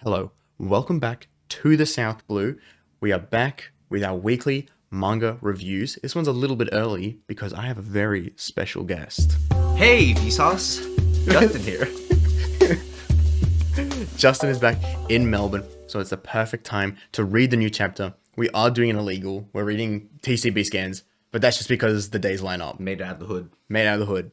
Hello, welcome back to the South Blue. We are back with our weekly manga reviews. This one's a little bit early because I have a very special guest. Hey, Vsauce! Justin here. Justin is back in Melbourne, so it's the perfect time to read the new chapter. We are doing an illegal. We're reading TCB scans, but that's just because the days line up. Made out of the hood. Made out of the hood.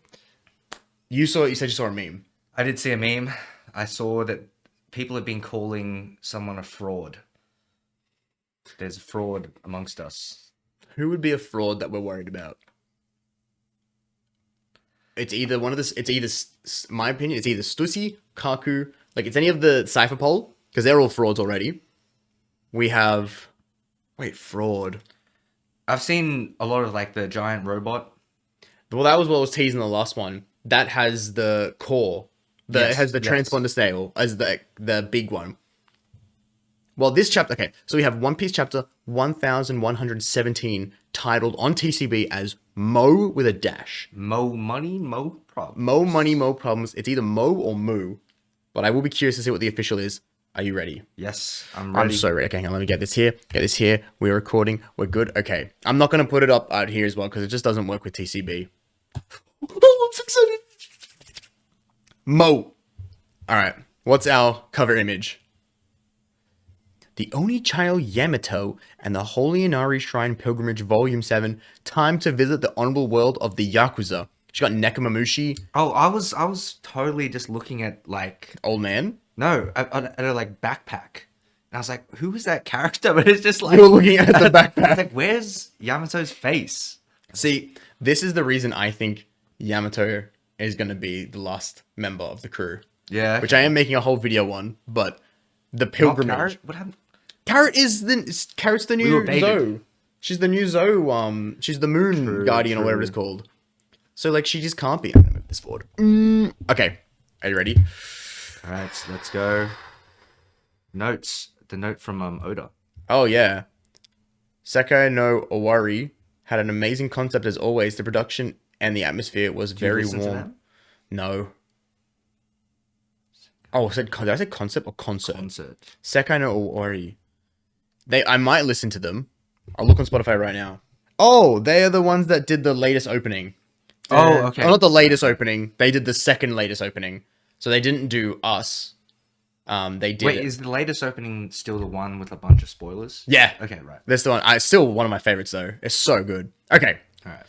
You said you saw a meme. I did see a meme. I saw that people have been calling someone a fraud. There's a fraud amongst us. Who would be a fraud that we're worried about? It's either one of this. It's either, my opinion, it's either Stussy, Kaku, like it's any of the Cypher Pole, because they're all frauds already. We have, fraud. I've seen a lot of like the giant robot. Well, that was what was teased in the last one. That has the core. It has the transponder snail as the big one. Well, this chapter, okay, so we have One Piece chapter 1117 titled on TCB as Mo with a dash. Mo money, mo problems. Mo money, mo problems. It's either Mo or Moo, but I will be curious to see what the official is. Are you ready? Yes, I'm ready. I'm so ready. Okay, hang on, let me get this here. Get this here. We're recording. We're good. Okay, I'm not going to put it up out here as well because it just doesn't work with TCB. Oh, I'm so excited. Mo. All right. What's our cover image? The Onichild Yamato and the Holy Inari Shrine Pilgrimage Volume 7. Time to visit the honorable world of the Yakuza. She got Nekomamushi. Oh, I was totally just looking at like Old man? no, at a like backpack. And I was like, who is that character? But it's just like You're looking at the I was backpack. like, where's Yamato's face? See, this is the reason I think Yamato is going to be the last member of the crew. Yeah. Which I am making a whole video on, but the Not pilgrimage. Carrot? What happened? Carrot's the were new baited. Zoe. She's the new Zoe. She's the moon True, guardian or whatever true. it's called. So like she just can't be. I'm gonna move this forward. Okay, are you ready? All right, let's go. Notes. The note from Oda. Oh yeah. Sekai no Owari had an amazing concept as always. The production and the atmosphere was Did you very listen to warm. that? No. Oh, did I say concept or concert? Concert. Sekai no Owari. I might listen to them. I'll look on Spotify right now. Oh, they are the ones that did the latest opening. Oh, okay. Oh, not the latest opening. They did the second latest opening. So they didn't do Us. They did Wait, it. is the latest opening still the one with a bunch of spoilers? Yeah. Okay, right. That's the one. It's still one of my favorites, though. It's so good. Okay. All right.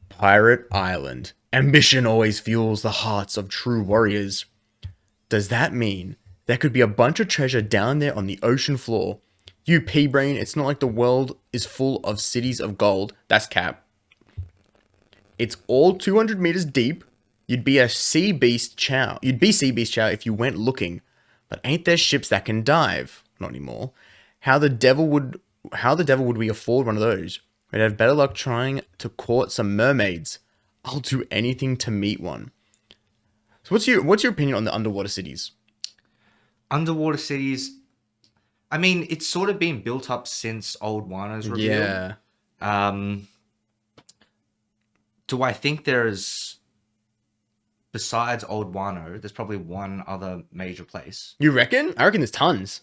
Pirate Island. Ambition always fuels the hearts of true warriors. Does that mean there could be a bunch of treasure down there on the ocean floor? You pea-brain, it's not like the world is full of cities of gold. That's cap. It's all 200 meters deep. You'd be sea beast chow if you went looking. But ain't there ships that can dive? Not anymore. How the devil would we afford one of those? We'd have better luck trying to court some mermaids. I'll do anything to meet one. So what's your opinion on the underwater cities? Underwater cities. I mean, it's sort of been built up since Old Wano's reveal. Yeah. Do I think there's, besides Old Wano, there's probably one other major place? You reckon? I reckon there's tons.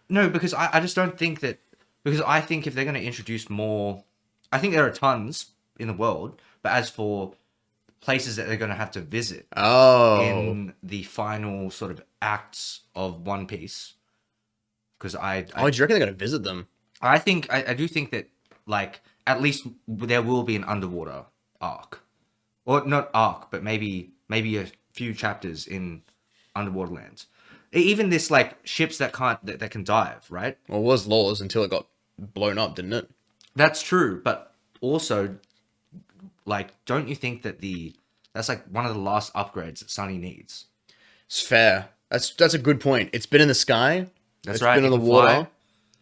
No, because I just don't think that, because I think if they're going to introduce more, I think there are tons in the world, but as for places that they're going to have to visit Oh. in the final sort of acts of One Piece, because Do you reckon they're gonna visit them? I think I do think that like at least there will be an underwater arc, or not arc, but maybe a few chapters in underwater lands. Even this like ships that can dive, right? Well, it was laws until it got blown up, didn't it? That's true, but also like don't you think that that's like one of the last upgrades that Sunny needs? It's fair. That's a good point. It's been in the sky. That's It's right. been in it the can water, fly.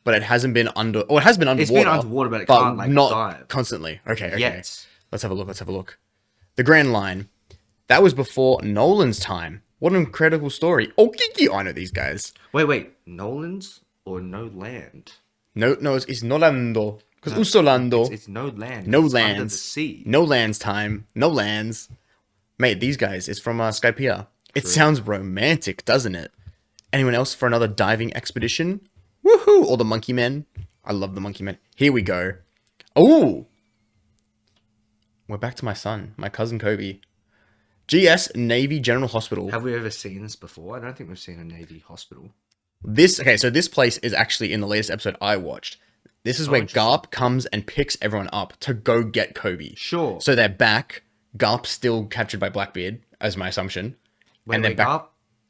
but it hasn't been under. Or it has been underwater. It's been underwater, but it can't like not dive. constantly. Okay. Yet. Let's have a look. The Grand Line. That was before Nolan's time. What an incredible story. Oh, Kiki. I know these guys. Wait. Nolan's or no land? No, it's Nolando. Because Usolando. It's no land. No It's lands. under the sea. No lands time. No lands. Mate, these guys. It's from Skypiea. It sounds romantic, doesn't it? Anyone else for another diving expedition? Woohoo! Or the monkey men. I love the monkey men. Here we go. Oh! We're back to my son, my cousin Kobe. GS Navy General Hospital. Have we ever seen this before? I don't think we've seen a Navy hospital. So this place is actually in the latest episode I watched. This is where Garp comes and picks everyone up to go get Kobe. Sure. So they're back. Garp's still captured by Blackbeard, as my assumption. Wait, and then back. Garp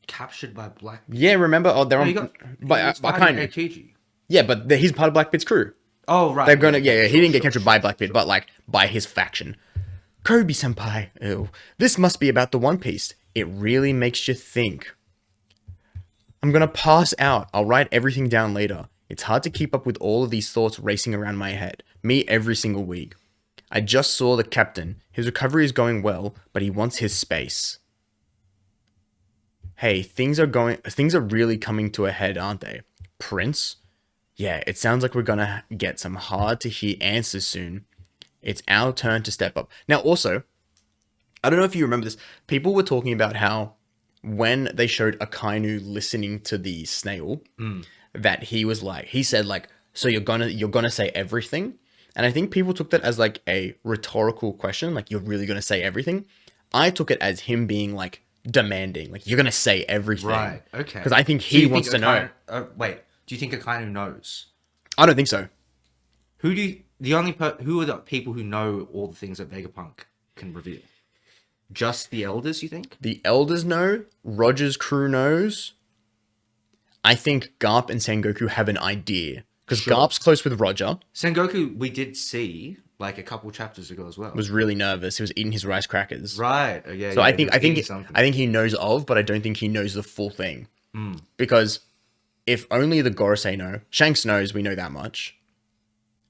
captured by Blackbeard. Yeah, remember? Oh, they're on. He got, but he's I kind of. Aokiji. Yeah, but he's part of Blackbeard's crew. Oh, right. They're gonna. Yeah, he didn't get captured by Blackbeard, but like by his faction. Kobe senpai. Ew. This must be about the One Piece. It really makes you think. I'm gonna pass out. I'll write everything down later. It's hard to keep up with all of these thoughts racing around my head. Me every single week. I just saw the captain. His recovery is going well, but he wants his space. Hey, things are really coming to a head, aren't they? Prince? Yeah, it sounds like we're gonna get some hard to hear answers soon. It's our turn to step up. Now also, I don't know if you remember this. People were talking about how when they showed Akainu listening to the snail, that he said like, so you're gonna say everything? And I think people took that as like a rhetorical question, like you're really gonna say everything. I took it as him being like demanding, like you're gonna say everything. Right, okay. Because I think he wants to know. Wait, do you think Akainu knows? I don't think so. Who are the people who know all the things that Vegapunk can reveal? Just the elders, you think? The elders know. Roger's crew knows. I think Garp and Sengoku have an idea. Because Garp's close with Roger. Sengoku, we did see like a couple chapters ago as well. Was really nervous. He was eating his rice crackers. Right. Yeah. So I think he knows of, but I don't think he knows the full thing. Because if only the Gorosei know, Shanks knows. We know that much.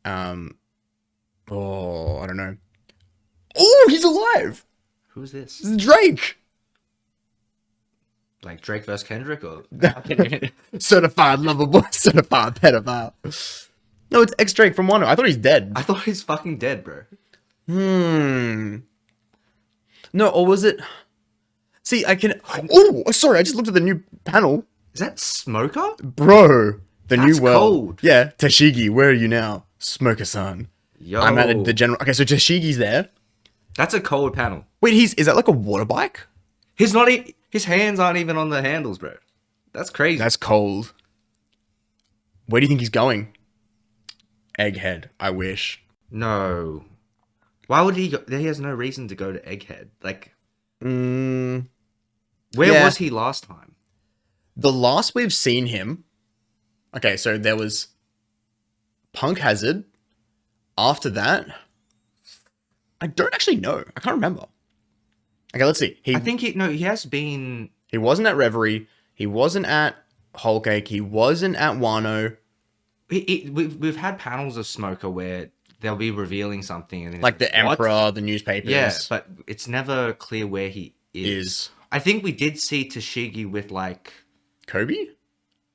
I don't know. Oh, he's alive. Who's this? This is Drake. Like Drake versus Kendrick, or Certified lover boy, certified pedophile. No, it's ex Drake from Wano. I thought he's dead. I thought he's fucking dead, bro. No, or was it? See, I can. Oh, sorry. I just looked at the new panel, Is that Smoker? bro. The That's new world. cold. Yeah, Tashigi. Where are you now, Smoker-san? Yo, I'm at the general. Okay, so Tashigi's there. That's a cold panel. Wait, is that like a water bike? His hands aren't even on the handles, bro. That's crazy. That's cold. Where do you think he's going? Egghead. I wish. No. Why would he go? He has no reason to go to Egghead. Like, where was he last time? The last we've seen him. Okay, so there was Punk Hazard. After that, I don't actually know. I can't remember. Okay, let's see. I think he has been. He wasn't at Reverie. He wasn't at Whole Cake. He wasn't at Wano. We've had panels of Smoker where they'll be revealing something, and Like the Emperor, the newspapers. Yeah, but it's never clear where he is. I think we did see Tashigi with like Kobe?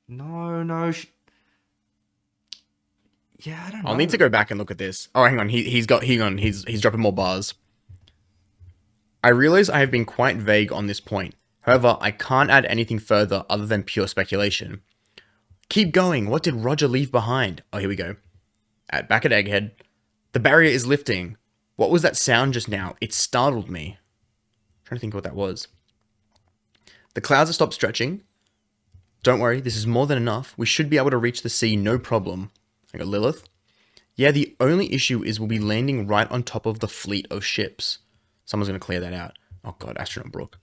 No. Yeah, I don't know. I'll need to go back and look at this. Oh, hang on. He's dropping more bars. I realize I have been quite vague on this point. However, I can't add anything further other than pure speculation. Keep going. What did Roger leave behind? Oh, here we go. Back at Egghead. The barrier is lifting. What was that sound just now? It startled me. I'm trying to think what that was. The clouds have stopped stretching. Don't worry, this is more than enough. We should be able to reach the sea, no problem. I got Lilith. Yeah, the only issue is we'll be landing right on top of the fleet of ships. Someone's going to clear that out. Oh god, Astronaut Brook.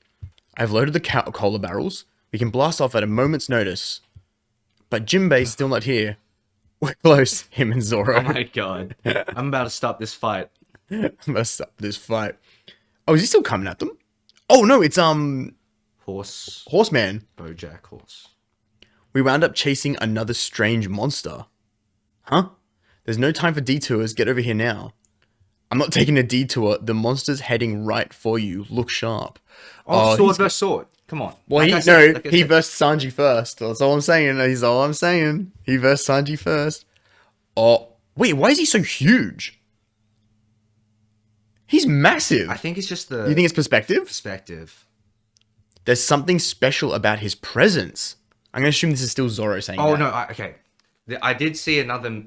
I've loaded the cola barrels. We can blast off at a moment's notice. But Jinbei's still not here. We're close, him and Zoro. Oh my god. I'm about to stop this fight. I'm about to stop this fight. Oh, is he still coming at them? Oh no, it's Horseman. Bojack Horse. We wound up chasing another strange monster. Huh? There's no time for detours. Get over here now. I'm not taking a detour. The monster's heading right for you. Look sharp. Sword versus sword. Come on. Well, he versed Sanji first. That's all I'm saying. That's all I'm saying. He versed Sanji first. Oh, wait. Why is he so huge? He's massive. I think it's just You think it's perspective? perspective. There's something special about his presence. I'm gonna assume this is still Zoro saying Oh that. no, okay. I did see another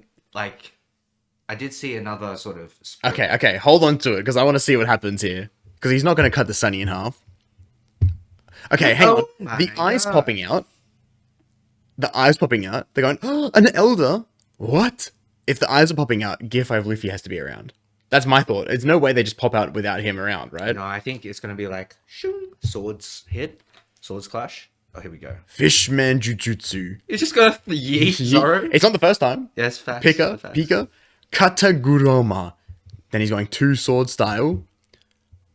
sort of. Split. Okay, hold on to it because I want to see what happens here. Because he's not gonna cut the Sunny in half. Okay, hang on. my The eyes God. popping out. The eyes popping out. They're going, oh, an elder. What? If the eyes are popping out, Gear 5 Luffy has to be around. That's my thought. There's no way they just pop out without him around, right? No, I think it's gonna be like shoo, swords hit, swords clash. Oh, here we go. Fishman Jujutsu. It's just gonna yeet Zoro. It's not the first time. Yes, fast. Pika, fast. Pika, Kataguroma. Then he's going two sword style.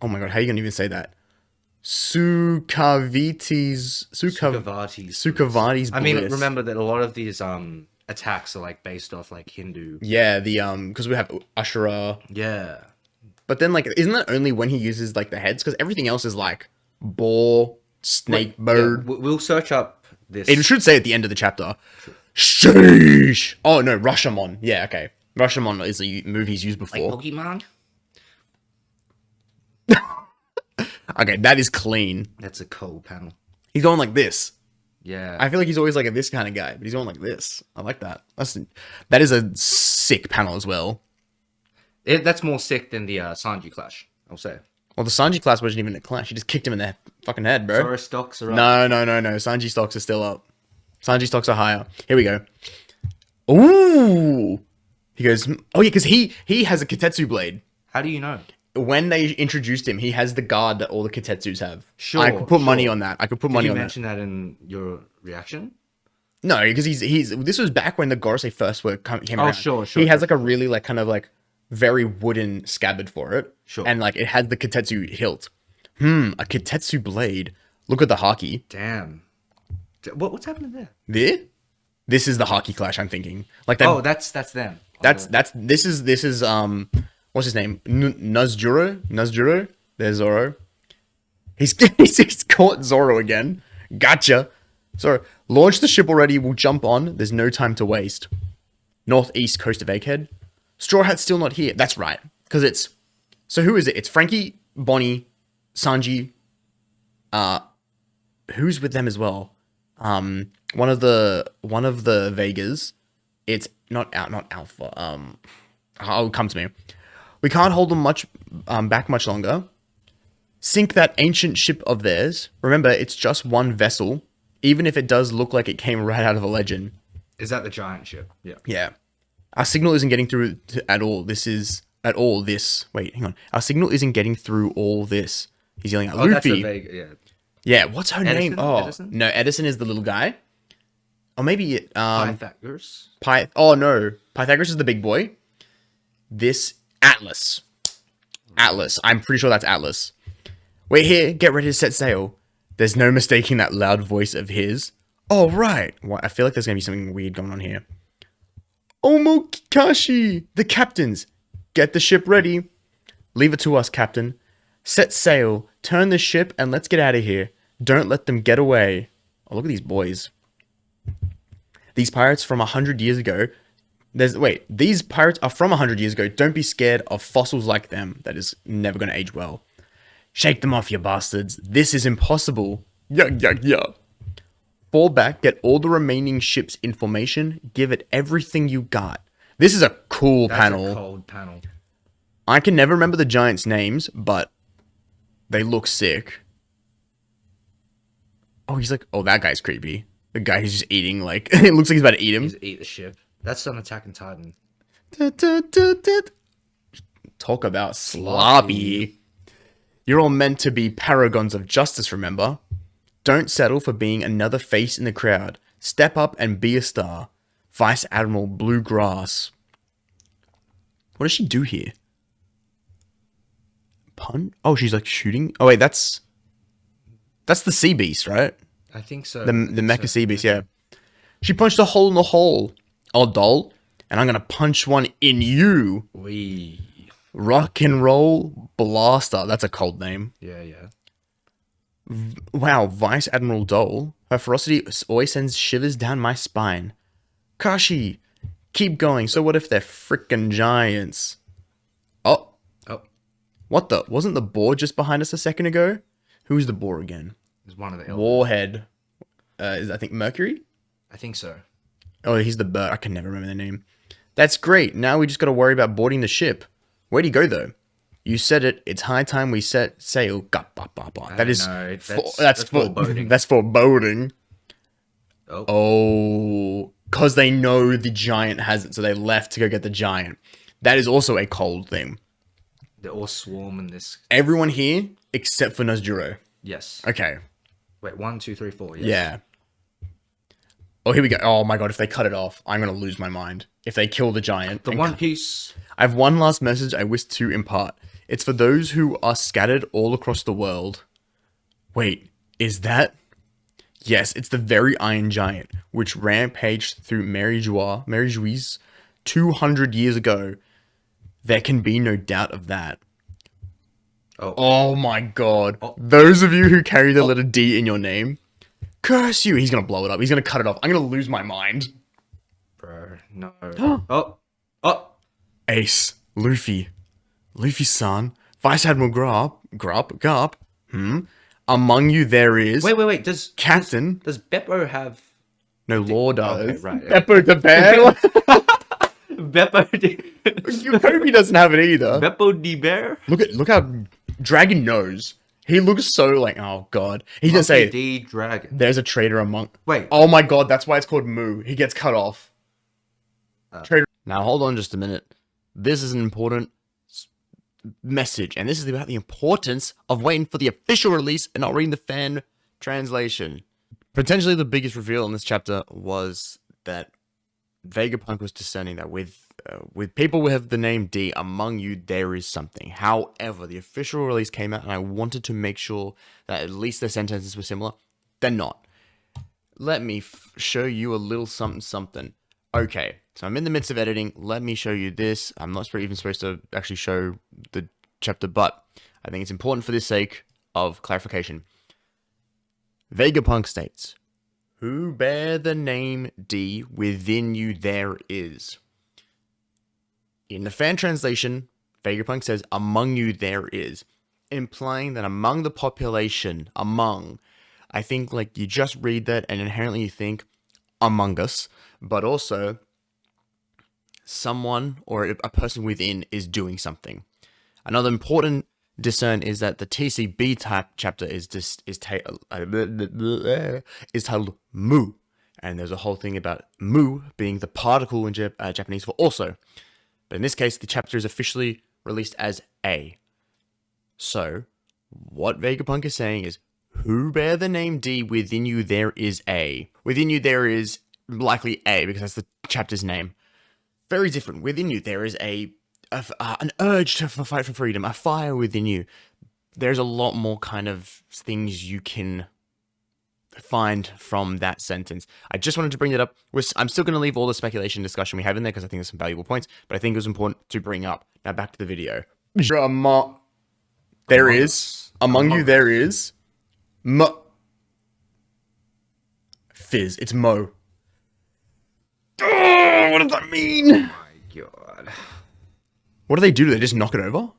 Oh my god, how are you gonna even say that? Sukavati's I mean, bliss. remember that a lot of these attacks are like based off like Hindu. Yeah, the because we have Ashura. Yeah. But then like isn't that only when he uses like the heads? Because everything else is like boar, snake, bird. Yeah, we'll search up this. It should say at the end of the chapter. Sheesh. Oh no, Rashomon. Yeah, okay. Rashomon is a move he's used like before. Pokemon. Okay, that is clean. That's a cool panel. He's going like this. Yeah. I feel like he's always like a this kind of guy, but he's going like this. I like that. That is a sick panel as well. That's more sick than the Sanji clash, I'll say. Well, the Sanji class wasn't even a clash. He just kicked him in the fucking head, bro. Zoro stocks are up. No. Sanji stocks are still up. Sanji stocks are higher. Here we go. Ooh. He goes, oh yeah, because he has a Kitetsu blade. How do you know? When they introduced him, he has the guard that all the Kitetsus have. Sure, I could put money sure. on that. I could put Did money you on that. mention that in your reaction? No, because he's this was back when the Gorosei first came Oh, around. sure. He has like a really like kind of like very wooden scabbard for it. Sure. And like it had the Kitetsu hilt. A Kitetsu blade. Look at the Haki. Damn. What's happening there? There? This is the Haki clash I'm thinking. Like that Oh, that's them. this is what's his name? Nazjuro? There's Zoro. He's caught Zoro again. Gotcha. Zoro, launch the ship already. We'll jump on. There's no time to waste. Northeast coast of Egghead. Straw Hat's still not here. That's right. Because it's... So who is it? It's Frankie, Bonnie, Sanji. Who's with them as well? One of the Vegas. It's not Alpha. Oh, come to me. We can't hold them back much longer. Sink that ancient ship of theirs. Remember, it's just one vessel. Even if it does look like it came right out of a legend. Is that the giant ship? Yeah. Yeah. Our signal isn't getting through at all. Wait, hang on. Our signal isn't getting through all this. He's yelling at Oh, that's Luffy. a vague. Yeah. Yeah, what's her name? Edison? Oh, Edison? no, Edison is the little guy. Or maybe Pythagoras. Oh no, Pythagoras is the big boy. This Atlas. I'm pretty sure that's Atlas. We're here. Get ready to set sail. There's no mistaking that loud voice of his. Oh right. Well, I feel like there's gonna be something weird going on here. Omokikashi, the captains. Get the ship ready. Leave it to us, Captain. Set sail. Turn the ship and let's get out of here. Don't let them get away. Oh, look at these boys. These pirates from 100 years ago. These pirates are from 100 years ago. Don't be scared of fossils like them. That is never going to age well. Shake them off, you bastards. This is impossible. Yeah. Fall back, get all the remaining ship's information, give it everything you got. This is a cool That's panel. a cold panel. I can never remember the giants' names, but they look sick. Oh, that guy's creepy. The guy who's just eating, like, it looks like he's about to eat him. He's eat the ship. That's on Attack on Titan. Talk about sloppy. You're all meant to be paragons of justice, remember? Don't settle for being another face in the crowd. Step up and be a star. Vice Admiral Bluegrass. What does she do here? Oh, she's like shooting. Oh wait, that's the sea beast, right? I think so. The mecha sea beast, yeah. She punched a hole in the hole. Oh, doll. And I'm gonna punch one in you. We. Rock and roll blaster. That's a cold name. Yeah. Wow, Vice Admiral Dole. Her ferocity always sends shivers down my spine. Kashi, keep going. So what if they're frickin' giants? Oh, what the? Wasn't the boar just behind us a second ago? Who's the boar again? It's one of the elders. Warhead. is I think Mercury. I think so. Oh, he's the bird. I can never remember the name. That's great. Now we just got to worry about boarding the ship. Where'd he go though? You said it. It's high time we set sail. That is know, that's for foreboding. that's foreboding. Oh. Oh, because they know the giant has it, so they left to go get the giant. That is also a cold thing. They're all swarming this. Everyone here except for Nozduro. Yes. Okay. Wait, 1, 2, 3, 4. Yes. Yeah. Oh, here we go. Oh my god, if they cut it off, I'm gonna lose my mind. If they kill the giant. The and One Piece. I have one last message I wish to impart. It's for those who are scattered all across the world. Wait, is that? Yes, it's the very Iron Giant, which rampaged through Marie-Jouise 200 years ago. There can be no doubt of that. Oh my god. Oh. Those of you who carry the letter D in your name, curse you. He's gonna blow it up. He's gonna cut it off. I'm gonna lose my mind. Bro, no. Oh. Ace, Luffy, Luffy-san, Vice Admiral Garp. Among you there is Wait. Does Captain. Does Beppo have No, Law does. Okay, right. Beppo the bear. Beppo Kobe doesn't have it either. Beppo the bear? Look how Dragon knows. He looks so like, oh god. He just Monkey say D Dragon. there's a traitor among. Wait. Oh my god, that's why it's called Moo. He gets cut off. Traitor. Now hold on just a minute. This is an important message, and this is about the importance of waiting for the official release and not reading the fan translation. Potentially the biggest reveal in this chapter was that Vegapunk was discerning that with people who have the name D, among you there is something. However, the official release came out, and I wanted to make sure that at least the sentences were similar. They're not. Let me show you a little something. Okay, so I'm in the midst of editing. Let me show you this. I'm not even supposed to actually show the chapter, but I think it's important for the sake of clarification. Vegapunk states, "Who bear the name D, within you there is." In the fan translation, Vegapunk says, "Among you there is," implying that among the population, I think like you just read that and inherently you think Among Us, but also someone or a person within is doing something. Another important discern is that the TCB type chapter is titled Mu, and there's a whole thing about Mu being the particle in Japanese for also. But in this case, the chapter is officially released as A. So, what Vegapunk is saying is, who bear the name D, within you there is A. Within you there is likely A, because that's the chapter's name. Very different. Within you there is an urge to fight for freedom, a fire within you. There's a lot more kind of things you can find from that sentence. I just wanted to bring it up. I'm still going to leave all the speculation discussion we have in there because I think there's some valuable points, but I think it was important to bring up. Now back to the video. There is, among you there is, Fizz. It's Mo. Oh, what does that mean? Oh my god. What do they do? Do they just knock it over?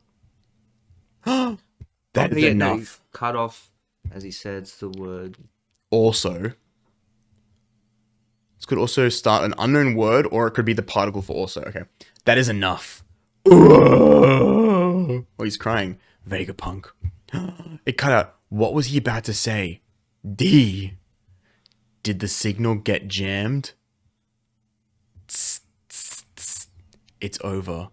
That is enough. Cut off, as he says the word. Also, this could also start an unknown word, or it could be the particle for also. Okay, that is enough. Oh, he's crying. Vegapunk. It cut out. What was he about to say? D. Did the signal get jammed? It's over.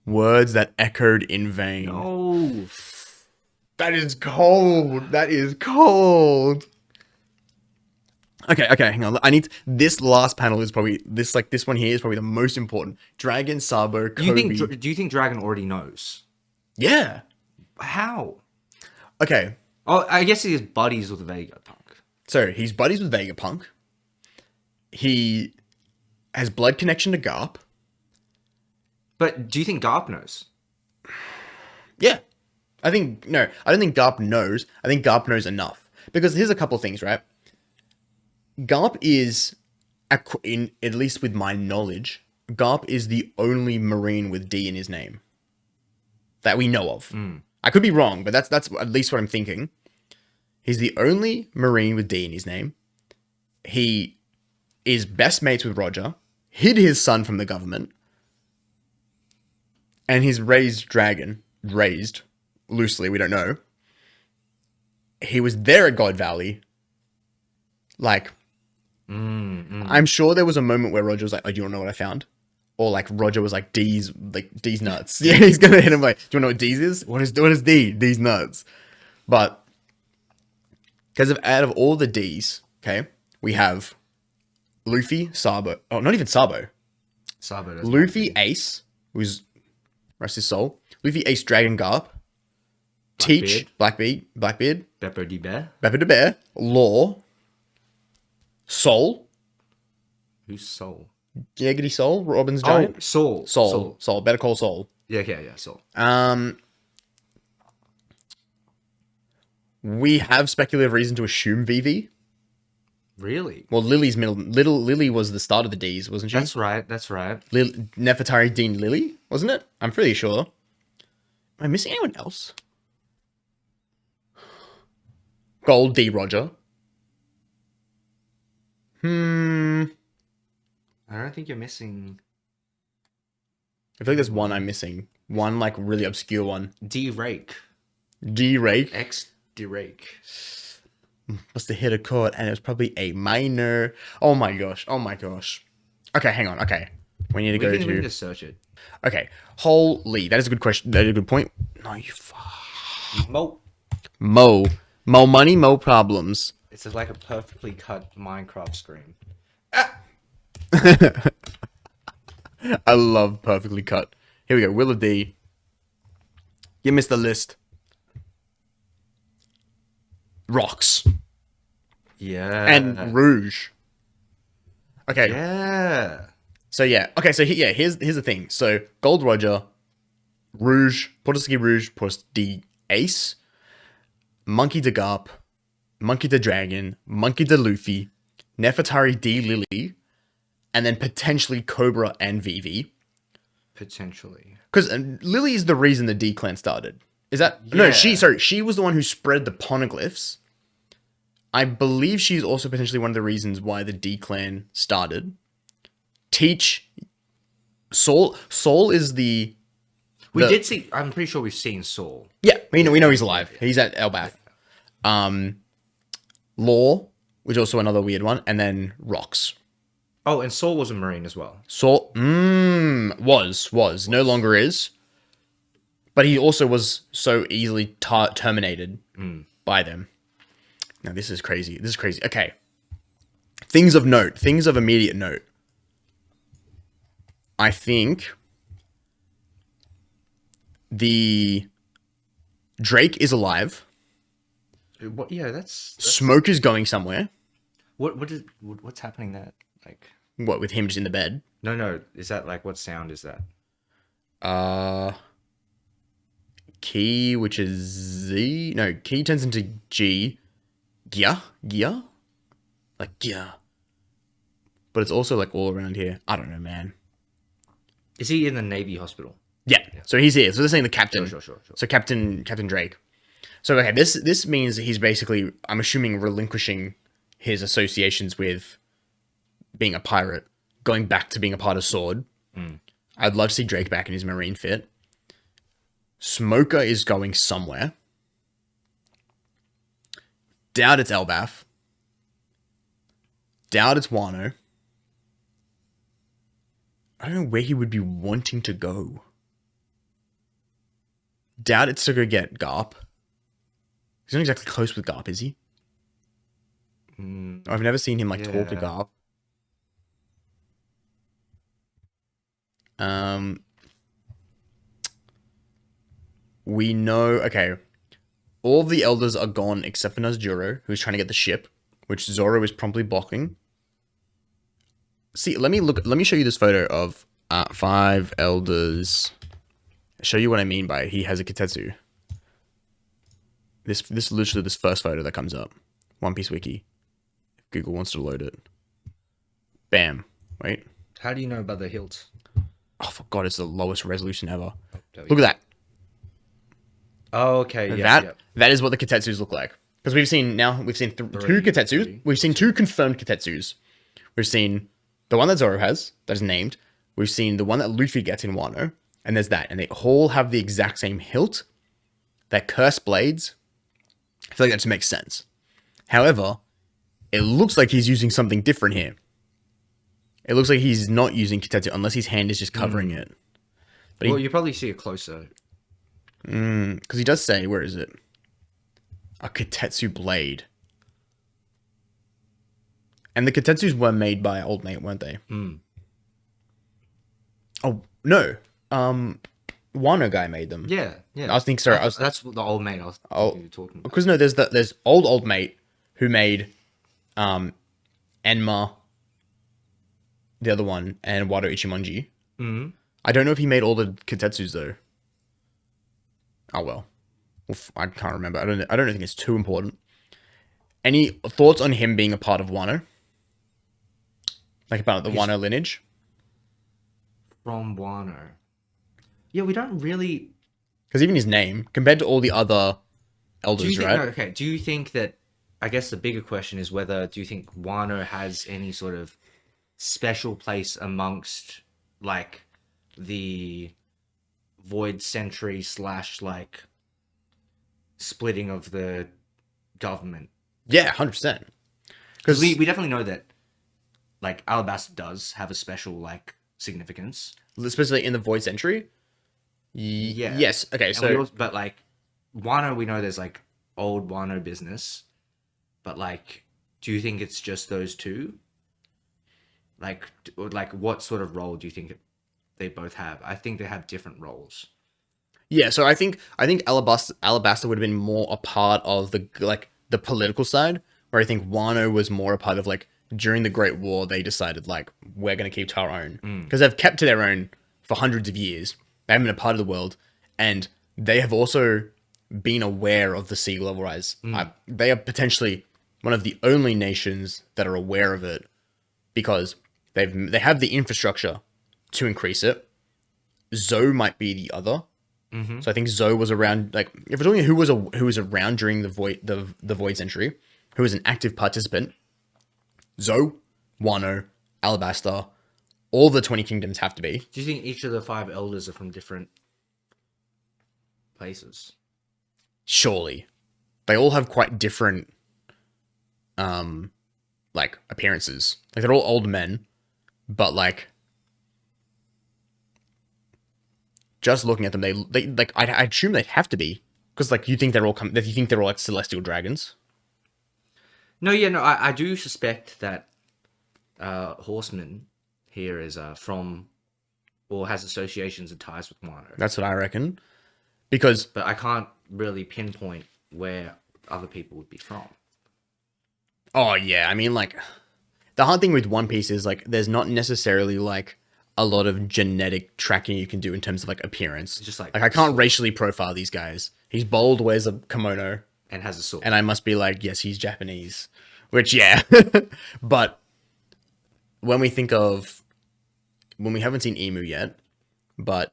Words that echoed in vain. No. That is cold. That is cold. Okay, hang on. I need this last panel is probably this one here is probably the most important. Dragon, Sabo, Kobe. Do you think Dragon already knows? Yeah. How? Okay. Oh, I guess he is buddies with Vegapunk. So he's buddies with Vegapunk. He has blood connection to Garp. But do you think Garp knows? Yeah. I don't think Garp knows. I think Garp knows enough. Because here's a couple things, right? Garp is, at least with my knowledge, Garp is the only Marine with D in his name. That we know of. I could be wrong, but that's at least what I'm thinking. He's the only Marine with D in his name. he is best mates with Roger, hid his son from the government, and he's raised dragon. Raised loosely, we don't know. He was there at God Valley. Like, I'm sure there was a moment where Roger was like, "Oh, do you want to know what I found?" Or like Roger was like, D's nuts. Yeah, he's gonna hit him like, "Do you want to know what D's is? What is D? D's nuts." But because out of all the D's, okay, we have Luffy, Sabo. Oh, not even Sabo. Sabo. Luffy, Ace, who's rest his soul. Luffy, Ace, Dragon, Garp, Teach, Blackbeard, Beppo de Bear. Beppo de Bear, Law, Soul, Who's Soul? Jaggedy Soul, Robin's Oh, giant. Soul. Soul. Better call Soul. Yeah, Soul. We have speculative reason to assume VV. Really? Well, Lily's Lily was the start of the D's, wasn't she? That's right. Nefertari Dean Lily, wasn't it? I'm pretty sure. Am I missing anyone else? Gold D Roger. I don't think you're missing I feel like there's one I'm missing. One like really obscure one. D Rake. D Rake. X D Rake. Must have hit a chord and it was probably a minor. Oh my gosh. Okay, hang on. Okay. We need to We go can to. just search it. Okay. Holy. That is a good question. That is a good point. No, you Mo money, mo problems. It's like a perfectly cut Minecraft screen. I love perfectly cut. Here we go. Willa D. You missed the list. Rocks. Yeah. And Rouge. Okay. Yeah. So yeah. Okay, so here's the thing. So Gold Roger, Rouge, Portosky Rouge, D Ace, Monkey de Garp, Monkey de Dragon, Monkey de Luffy, Nefertari D Lily, and then potentially Cobra and Vivi. Potentially. Because Lily is the reason the D clan started. Is that no? Yeah. She was the one who spread the poneglyphs. I believe she's also potentially one of the reasons why the D clan started. Teach, Soul is the. We did see. I'm pretty sure we've seen Soul. Yeah, we know he's alive. He's at Elbath. Law, which is also another weird one, and then Rocks. Oh, and Soul was a Marine as well. Soul, was no longer is, but he also was so easily terminated by them. Now this is crazy. Okay, things of note, things of immediate note. I think the Drake is alive. What? Yeah, that's Smoke is going somewhere. What's happening there? Like, What, with him just in the bed? no. Is that like what sound is that? Key, which is Z. No, key turns into G. Gia? Like Gia. But it's also like all around here. I don't know, man. Is he in the Navy hospital? Yeah. So he's here. So they're saying the captain. Sure. So Captain Drake. So okay, this means that he's basically, I'm assuming, relinquishing his associations with being a pirate, going back to being a part of Sword. I'd love to see Drake back in his Marine fit. Smoker is going somewhere. Doubt it's Elbath. Doubt it's Wano. I don't know where he would be wanting to go. Doubt it's to go get Garp. He's not exactly close with Garp, is he? I've never seen him talk to Garp. We know, okay, all of the elders are gone except for Nazjuro, who's trying to get the ship, which Zoro is promptly blocking. See, let me show you this photo of 5 elders. Show you what I mean by he has a Kitetsu. This literally this first photo that comes up. One Piece Wiki. If Google wants to load it. Bam. Wait. How do you know about the hilts? Oh, for God, it's the lowest resolution ever. There we Look at that. Oh, okay. Yeah. That is what the Kitetsus look like. Because we've seen two Kitetsus. three, We've seen two confirmed Kitetsus. We've seen the one that Zoro has, that is named. We've seen the one that Luffy gets in Wano. And there's that. And they all have the exact same hilt. They're cursed blades. I feel like that just makes sense. However, it looks like he's using something different here. It looks like he's not using Kitetsu unless his hand is just covering it. But Well, you probably see it closer. because he does say, where is it? A Kitetsu blade. And the Kitetsus were made by Old Mate, weren't they? Oh, no. Wano guy made them. Yeah. I was thinking, sorry. That's the old mate I was thinking you were talking about. Because no, there's old mate who made Enma, the other one, and Wado Ichimonji. Mm-hmm. I don't know if he made all the Kitetsus though. Oh well. I can't remember. I don't think it's too important. Any thoughts on him being a part of Wano? Like about the Wano lineage? From Wano. Yeah, we don't really... Because even his name, compared to all the other Do elders, you think, right? no, okay, do you think that... I guess the bigger question is whether... Do you think Wano has any sort of special place amongst, like, the Void Century / like, splitting of the government? Yeah, 100%. Because we definitely know that, like, Alabasta does have a special, like, significance. Especially in the Void Century? Yeah. Yes. Okay, And so... but, like, Wano, we know there's, like, old Wano business. But, like, do you think it's just those two? Like, what sort of role do you think they both have? I think they have different roles. Yeah, so I think Alabasta would have been more a part of the political side, where I think Wano was more a part of like during the Great War they decided like we're gonna keep to our own because they've kept to their own for hundreds of years. They haven't been a part of the world, and they have also been aware of the sea level rise. They are potentially one of the only nations that are aware of it because they have the infrastructure to increase it. Zou might be the other. So I think Zou was around. Like, if we're talking who was around during the Void Century, who was an active participant, Zou, Wano, Alabasta, all the 20 kingdoms have to be. Do you think each of the 5 elders are from different places? Surely, they all have quite different, like appearances. Like they're all old men, but like. Just looking at them, they like I assume they'd have to be because like you think they're all like celestial dragons. No, yeah, no, I do suspect that Horseman here is from or has associations and ties with Wano. That's what I reckon. Because But I can't really pinpoint where other people would be from. oh yeah, I mean like the hard thing with One Piece is like there's not necessarily like a lot of genetic tracking you can do in terms of like appearance. Just like I can't racially profile these guys. He's bald, wears a kimono, And has a sword. and I must be like, yes, he's Japanese. Which yeah. But when we haven't seen Emu yet, but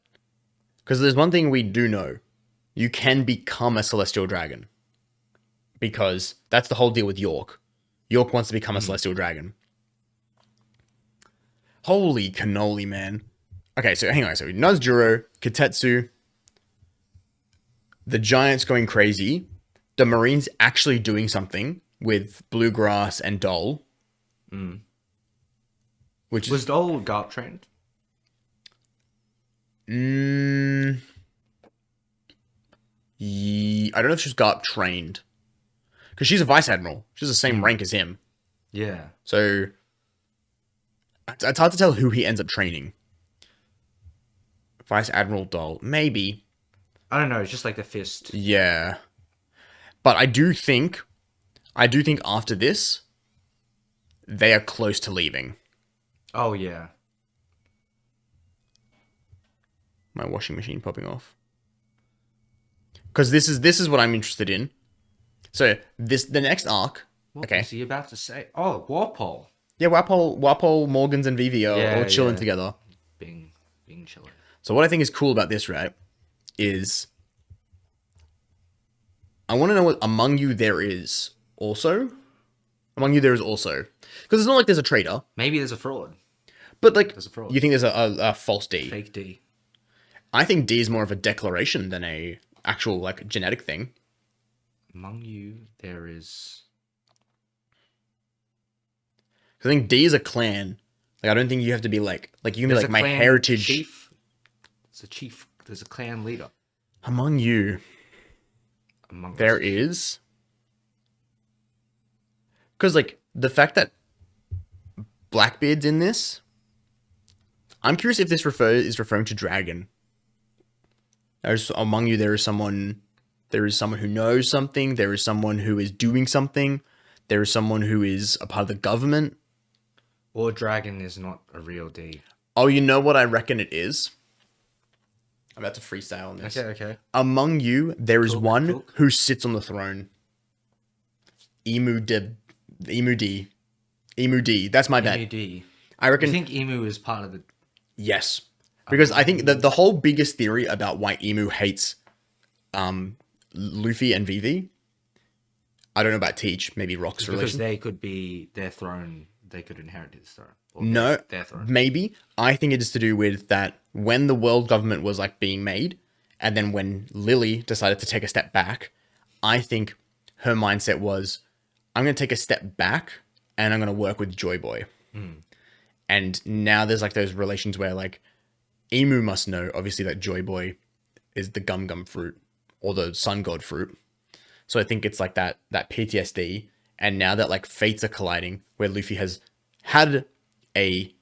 because there's one thing we do know. You can become a celestial dragon. Because that's the whole deal with York. York wants to become a celestial dragon. Holy cannoli, man. Okay, so hang on. So Nazjuro, Kitetsu, the Giants going crazy, the Marines actually doing something with Bluegrass and Dole. Which Was is... Dole Garp trained? I don't know if she's Garp trained. Because she's a Vice Admiral. She's the same rank as him. Yeah. So... It's hard to tell who he ends up training. Vice Admiral Dole. Maybe. I don't know, it's just like the fist. Yeah. But I do think after this, they are close to leaving. Oh, yeah. My washing machine popping off. Because this is what I'm interested in. So, the next arc... What okay. was he about to say? Oh, Warpole. Yeah, Wapol, Morgans, and Vivi are all chilling together. Being chilling. So what I think is cool about this, right, is I want to know what among you there is also. Among you there is also. Because it's not like there's a traitor. Maybe there's a fraud. But like, There's a fraud. you think there's a false D? Fake D. I think D is more of a declaration than a actual like genetic thing. Among you, there is. I think D is a clan. Like I don't think you have to be like you can be There's like a my clan heritage. chief. It's a chief. There's a clan leader. Among you Among there us. is. Because like the fact that Blackbeard's in this, I'm curious if this is referring to Dragon. There's among you there is someone who knows something, there is someone who is doing something, there is someone who is a part of the government. Or Dragon is not a real D. Oh, you know what I reckon it is? I'm about to freestyle on this. Okay. Among you, there is one Cook. who sits on the throne. Emu D. That's my bet. D. I I reckon think Emu is part of the. yes. Because I think the whole biggest theory about why Emu hates Luffy and Vivi. I don't know about Teach, maybe Rock's Because relation. they could be their throne. They could inherit his throne. Or No, their throne. maybe. I think it is to do with that when the world government was like being made, and then when Lily decided to take a step back, I think her mindset was, I'm going to take a step back and I'm going to work with Joy Boy. And now there's like those relations where like Emu must know, obviously, that Joy Boy is the Gum Gum fruit or the Sun God fruit. So I think it's like that PTSD. And now that like fates are colliding, where Luffy has had a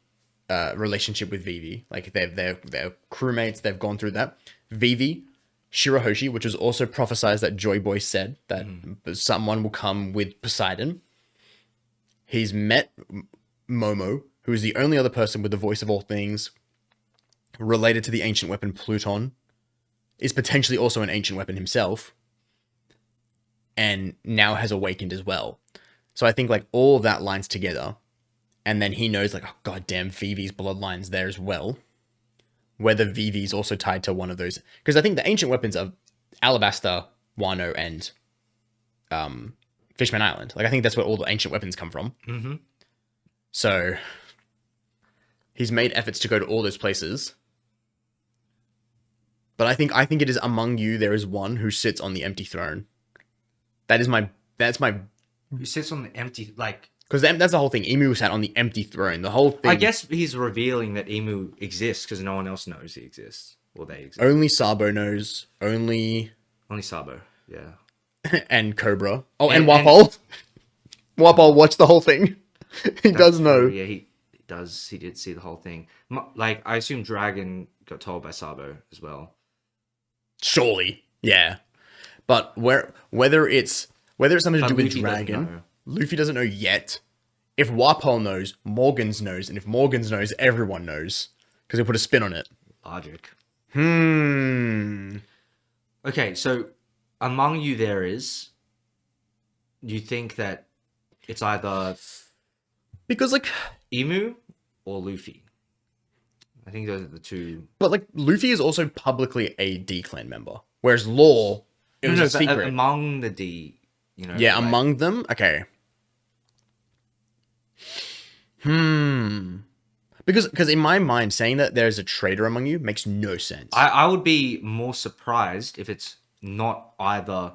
relationship with Vivi, like they're crewmates, they've gone through that. Vivi, Shirahoshi, which was also prophesized that Joy Boy said that someone will come with Poseidon. He's met Momo, who is the only other person with the voice of all things related to the ancient weapon Pluton, is potentially also an ancient weapon himself, and now has awakened as well. So I think like all of that lines together, and then he knows like, oh goddamn, Vivi's bloodline's there as well. Whether Vivi's also tied to one of those, because I think the ancient weapons are Alabasta, Wano, and Fishman Island. Like I think that's where all the ancient weapons come from. Mm-hmm. So he's made efforts to go to all those places. But I think it is among you there is one who sits on the empty throne. That's my Who sits on the empty, like. because that's the whole thing. Emu sat on the empty throne. The whole thing. I guess he's revealing that Emu exists because no one else knows he exists. Or they exist. Only Sabo knows. Only Only Sabo, yeah. and Cobra. Oh, and And- Wapol. Wapol watched the whole thing. He does know. Yeah, he does. He did see the whole thing. Like, I assume Dragon got told by Sabo as well. Surely, yeah. But whether it's something to But do with Luffy doesn't Dragon, know. Luffy doesn't know yet. If Wapol knows, Morgans knows, and if Morgans knows, everyone knows because they put a spin on it. Logic. Hmm. Okay, so among you there is. You think that it's either Because like, Emu or Luffy? I think those are the two. but like Luffy is also publicly a D Clan member, whereas Law it was a but secret. among the D, you know. Yeah, like- among them. Okay. Because in my mind, saying that there's a traitor among you makes no sense. I would be more surprised if it's not either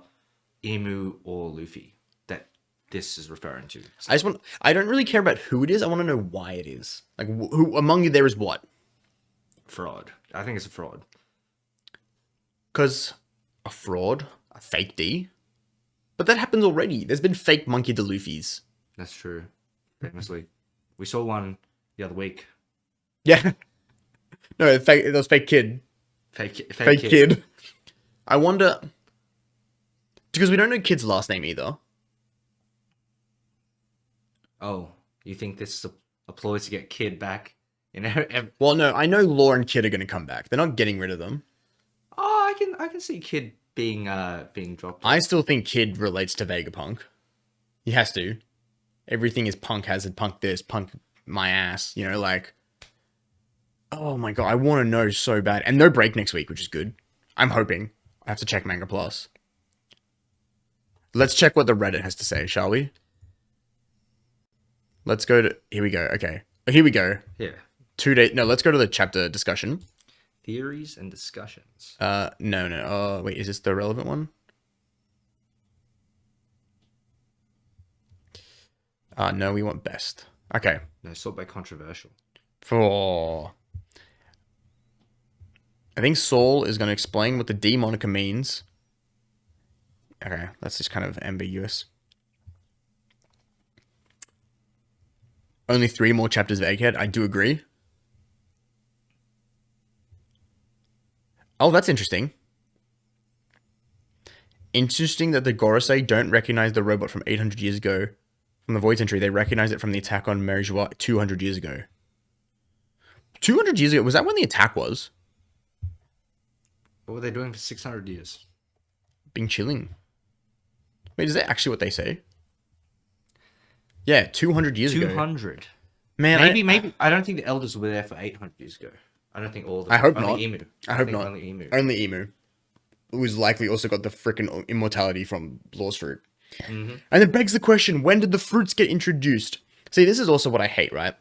Emu or Luffy that this is referring to. I don't really care about who it is. I want to know why it is. Like, who among you there is what? Fraud. I think it's a fraud. Because a fraud, a fake D. But that happens already. There's been fake Monkey D. Luffy's. That's true. Famously. We saw one the other week. Yeah. No, it was fake kid. Fake Fake kid. I wonder. Because we don't know Kid's last name either. Oh, you think this is a ploy to get Kid back? You know? Well, no, I know Law and Kid are going to come back. They're not getting rid of them. Oh, I can see Kid being dropped. I still think Kid relates to Vegapunk. He has to. Everything is punk has it. Punk this, punk my ass. You know, like. Oh my god, I want to know so bad. And no break next week, which is good. I'm hoping. I have to check Manga Plus. Let's check what the Reddit has to say, shall we? Let's go to... Here we go. Okay. Here we go. Yeah. 2 days... No, let's go to the chapter discussion. Theories and discussions. No. Wait, is this the relevant one? No, we want best. Okay. No, sort by controversial. For... I think Saul is going to explain what the D moniker means. Okay, that's just kind of ambiguous. Only 3 more chapters of Egghead. I do agree. Oh, that's interesting. Interesting that the Gorosei don't recognize the robot from 800 years ago. From the Void Century, they recognize it from the attack on Mary Joie 200 years ago. 200 years ago? Was that when the attack was? What were they doing for 600 years? Being chilling. Wait, is that actually what they say? Yeah, 200 years ago. 200. Man, Maybe. I don't think the elders were there for 800 years ago. I don't think all of them. I hope only not. Emu. I hope think not. Only Emu. Only Emu. Who's likely also got the freaking immortality from Law's fruit. Mm-hmm. And it begs the question, when did the fruits get introduced? See, this is also what I hate, right?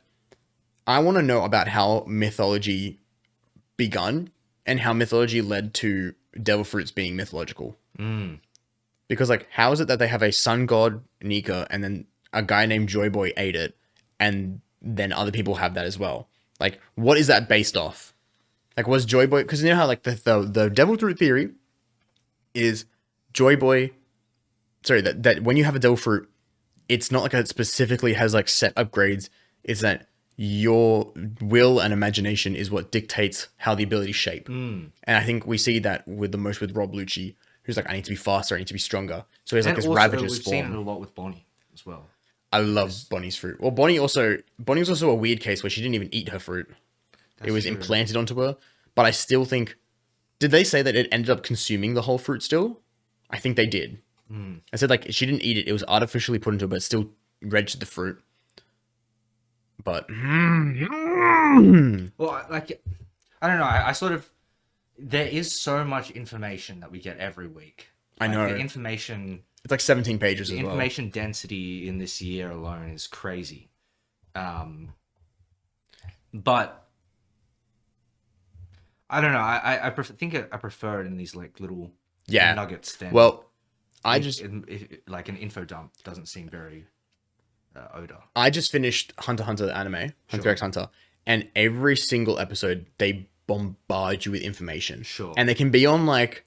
I want to know about how mythology begun and how mythology led to devil fruits being mythological. Mm. Because, like, how is it that they have a sun god, Nika, and then a guy named Joy Boy ate it, and then other people have that as well? Like, what is that based off? Like, was Joy Boy... Because you know how, like, the devil fruit theory is Joy Boy... Sorry, that when you have a devil fruit, it's not like it specifically has, like, set upgrades. It's that your will and imagination is what dictates how the abilities shape. Mm. And I think we see that with Rob Lucci, who's like, I need to be faster, I need to be stronger. So he's like And this also, Ravager's we've seen it form. a lot with Bonnie as well. I love Bonnie's fruit. Well, Bonnie was also a weird case where she didn't even eat her fruit. That's it was true. implanted onto her. But I still think, did they say that it ended up consuming the whole fruit still? I think they did. Mm. I said, like, she didn't eat it. It was artificially put into her, but it still registered the fruit. But... Well, like, I don't know. I sort of... There is so much information that we get every week. I Like, know. The information... It's like 17 pages The as well. information density in this year alone is crazy. But... I don't know. I think I prefer it in these, like, little nuggets than... Well, like an info dump doesn't seem very odor. I just finished Hunter x Hunter the anime, Hunter x Hunter, and every single episode they bombard you with information. Sure. And they can be on like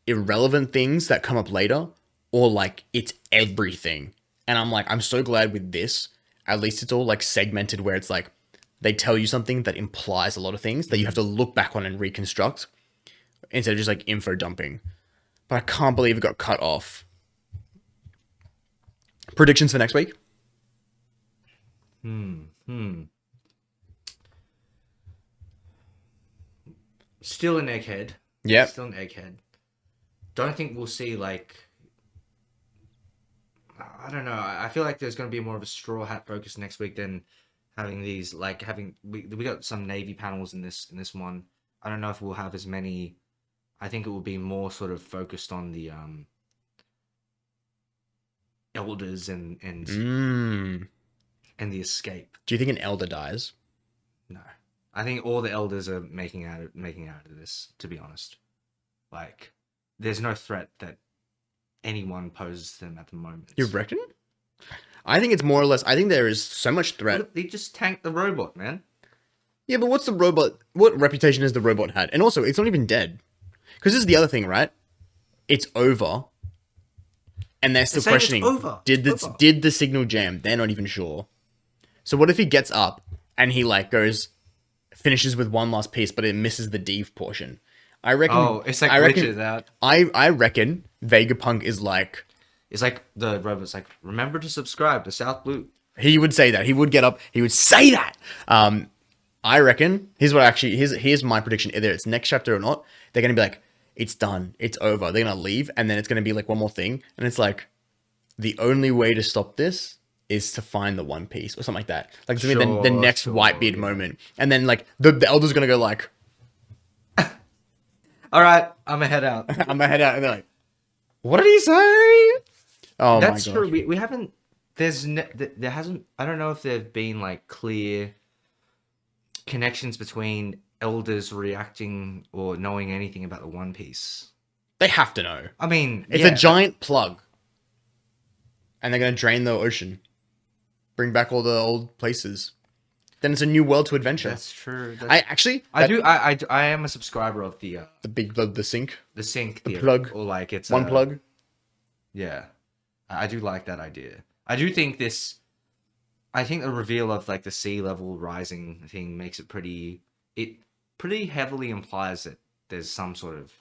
irrelevant things that come up later, or like it's everything. And I'm like, I'm so glad with this. At least it's all like segmented where it's like they tell you something that implies a lot of things that you have to look back on and reconstruct instead of just like info dumping. But I can't believe it got cut off. Predictions for next week? Still an egghead. Yeah. Still an egghead. Don't think we'll see, like... I don't know. I feel like there's going to be more of a Straw Hat focus next week than having these, like, we got some Navy panels in this one. I don't know if we'll have as many... I think it will be more sort of focused on the elders and the escape. Do you think an elder dies? No, I think all the elders are making out of this. To be honest, like there's no threat that anyone poses to them at the moment. You reckon? I think it's more or less. I think there is so much threat. They just tanked the robot, man. Yeah, but what's the robot? What reputation has the robot had? And also, it's not even dead. Because this is the other thing, right? It's over, and they're still questioning. Did the signal jam? They're not even sure. So what if he gets up and he like finishes with one last piece, but it misses the D portion? I reckon. Oh, it's like glitches out. I reckon Vegapunk is like. It's like the robot's like, remember to subscribe to South Blue. He would say that. He would get up. He would say that. I reckon. Here's my prediction. Either it's next chapter or not. They're gonna be like, it's done. It's over. They're gonna leave, and then it's gonna be like one more thing, and it's like, the only way to stop this is to find the One Piece or something like that. Like it's gonna be the next Whitebeard moment, and then like the elders gonna go like, all right, I'm gonna head out. I'm gonna head out, and they're like, what did he say? Oh my That's god. true. We haven't. There hasn't. I don't know if there've been like clear connections between elders reacting or knowing anything about the One Piece. They have to know. I mean, It's yeah, a giant plug. And they're going to drain the ocean. Bring back all the old places. Then it's a new world to adventure. that's true. I actually... I am a subscriber of The big plug, the sink. the sync theory, plug. or like it's One plug. Yeah, I do like that idea. I do think this. I think the reveal of like the sea level rising thing makes it pretty. It pretty heavily implies that there's some sort of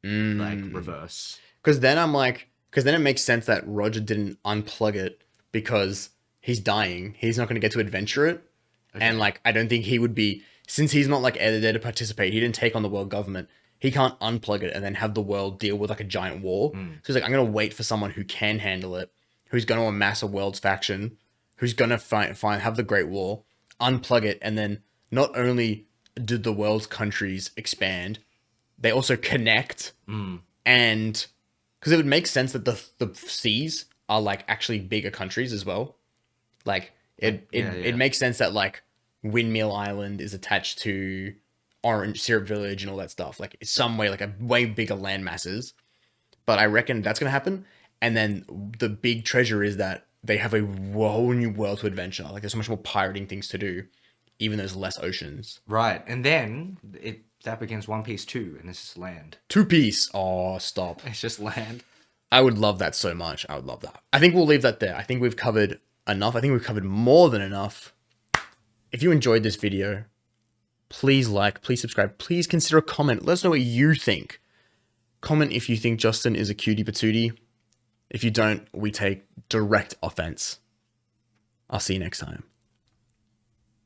like reverse. Because then I'm like... Because then it makes sense that Roger didn't unplug it because he's dying. He's not going to get to adventure it. Okay. And like, I don't think he would be... Since he's not like there to participate, he didn't take on the world government. He can't unplug it and then have the world deal with like a giant war. So he's like, I'm going to wait for someone who can handle it, who's going to amass a world's faction, who's going to have the Great War, unplug it, and then not only do the world's countries expand, they also connect. And because it would make sense that the seas are like actually bigger countries as well. Like it makes sense that like Windmill Island is attached to Orange Syrup Village and all that stuff. Like some way, like a way bigger land masses. But I reckon that's gonna happen. And then the big treasure is that they have a whole new world to adventure. Like there's so much more pirating things to do, even though there's less oceans. Right, and then that begins One Piece 2, and it's just land. Two Piece. Oh, stop. It's just land. I would love that so much. I would love that. I think we'll leave that there. I think we've covered enough. I think we've covered more than enough. If you enjoyed this video, please like, please subscribe, please consider a comment. Let us know what you think. Comment if you think Justin is a cutie patootie. If you don't, we take direct offense. I'll see you next time.